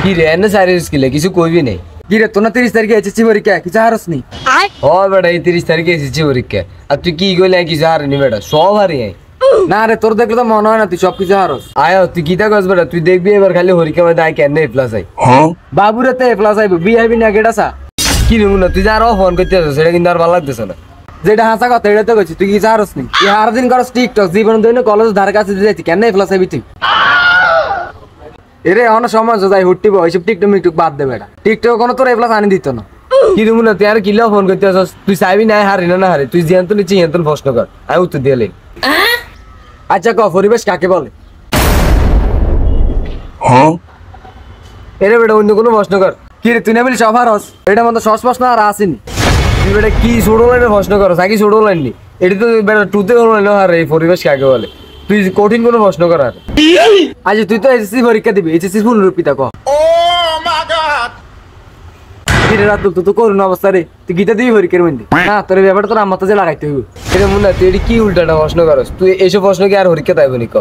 কি রে এনে সারিস কিলে কিছু কইবি নাই কি রে তোর না 30 তারিখে এসেছি পরীক্ষা কিছু হারস নি ও বেটা এই 30 তারিখে এসেছি পরীক্ষা আর তুই কি কইলে কিছু হারিনি বেটা সব হারি আই না রে তোর দেখলে তো মনে হয় না তুই সব কিছু হারস আয় তুই কিতা কস বেটা তুই দেখবি এবার খালি পরীক্ষা মধ্যে I can A plus I বাবুরে তো এ প্লাস আইব বিআইবি না গেডা সা কি রে মুন্না তুই যা আরো ফোন করতে আছিস সেটা কিন্তু আর ভালো লাগতেছে না যেটা হাসা কথা এটা তো কইছি তুই কিছু হারস নি তুই হার দিন করস টিকটক জীবন দৈন কলেজ ধার কাছে যাইতি কেন এ প্লাস আইবি তুই এরে অন সমাজ যাই হুট্টিব ওইসব টিকটক মিকটক বাদ দে বেটা টিকটক কোনো তোর এ প্লাস আনি দিত না কি রে মুন্না তুই আর কিলা ফোন করতে আছিস তুই চাইবি না হারি না হারি তুই জিয়ান তো নিচে হিয়ান প্রশ্ন কর আমি উত্তর দিয়ে লই আচ্ছা ক পরিবেশ কাকে বলে এরে বেটা অন্য কোনো প্রশ্ন কর কি রে তুই না বলি সব হারস এটা মতো সস প্রশ্ন আর আসেনি তুই বেটা কি ছোট লাইনে প্রশ্ন কর আগে ছোট লাইন নি এটা তো বেটা টুতে হলো না আর এই পরিবেশ কাকে বলে তুই কঠিন কোনো প্রশ্ন কর আর আজ তুই তো এসএসসি পরীক্ষা দিবি এসএসসি ফুল রূপিতা ক কি রে রাতুল তুই তো করুন অবস্থা রে তুই গীতা দিবি পরীক্ষার মধ্যে না তোর ব্যাপারটা তোর আমার তো যে লাগাইতে হইব এটা মুন্না তুই এটি কি উল্টাটা প্রশ্ন করস তুই এইসব প্রশ্ন কি আর হরিক্ষা তাইব নি ক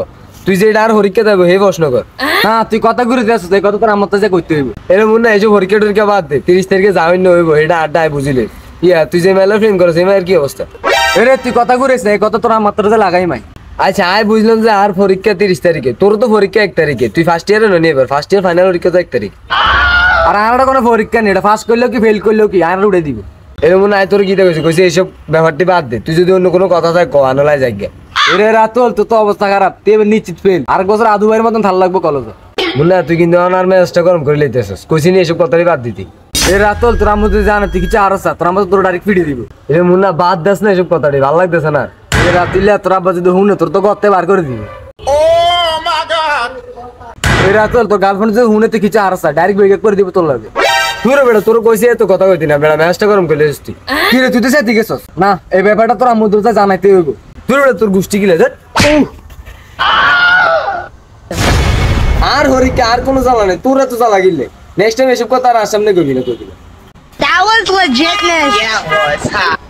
তুই যে এটা আর হরিক্ষা তাইব হে প্রশ্ন কর না তুই কথা ঘুরে আসছিস এই কথা তোর আমার তো যে করতে হইব এরে মুন্না এইসব হরিক্ষা টরিক্ষা বাদ দে 30 তারিখে যাওয়াই না হইব এটা আড্ডায় বুঝিলে ইয়া তুই যে মেলা ফ্রেন্ড করস এই মায়ের কি অবস্থা এরে তুই কথা ঘুরেছ এই কথা তোর আমার তো যে লাগাই মাই আচ্ছা আয় বুঝলাম যে আর পরীক্ষা 30 তারিখে তোর তো পরীক্ষা 1 তারিখে তুই ফার্স্ট ইয়ারে ননি এবার ফার্স্ট ইয়ার ফাইনাল পরীক্ষা তো 1 তারিখ আর আর কোনো পরীক্ষা নেই এটা পাস করলেও কি ফেল করলেও কি আর উড়ে দিব এরকম মনে হয় তোর গীতা কইছে এইসব ব্যাপারটি বাদ দে তুই যদি অন্য কোনো কথা থাকে আনলাই যাই গে এরে রাতুল তোর তো অবস্থা খারাপ তুই এবার নিশ্চিত ফেল আর বছর আধু ভাইয়ের মতন ভাল লাগবে কলেজে মুন্না তুই কিন্তু অনার ম্যাচটা গরম করে লইতেছিস কইছি নি এসব কথাই বাদ দিতি এ রাতুল তোর আমার যদি জানা তুই কিছু আরো তোর আমার তোর ডাইরেক্ট ফিরিয়ে দিব এ মুন্না বাদ দাস না এসব কথাটি ভালো লাগতেছে না এ রাতুল তোর আব্বা যদি হুনে তোর তো গর্তে বার করে দিবি এ রাতুল তোর গার্লফ্রেন্ড যদি হুনে তুই কিছু আরো ডাইরেক্ট ব্রেক করে দিব তোর লাগে তুই রে বেটা তোর কইছে তো কথা কইতি না বেটা ম্যাচটা গরম করে লইছিস কি রে তুই তো সেদিকে গেছস না এই ব্যাপারটা তোর আম্মু দুটো জানাইতে হইব তুই বেটা তোর গোষ্ঠী গিলা যা আর হরিকে আর কোনো জ্বালা নেই তোরা তো জ্বালা গিলে নেক্সট টাইম এসব কথা আর সামনে কইবি না কইবি না That was legitness. Yeah, it was.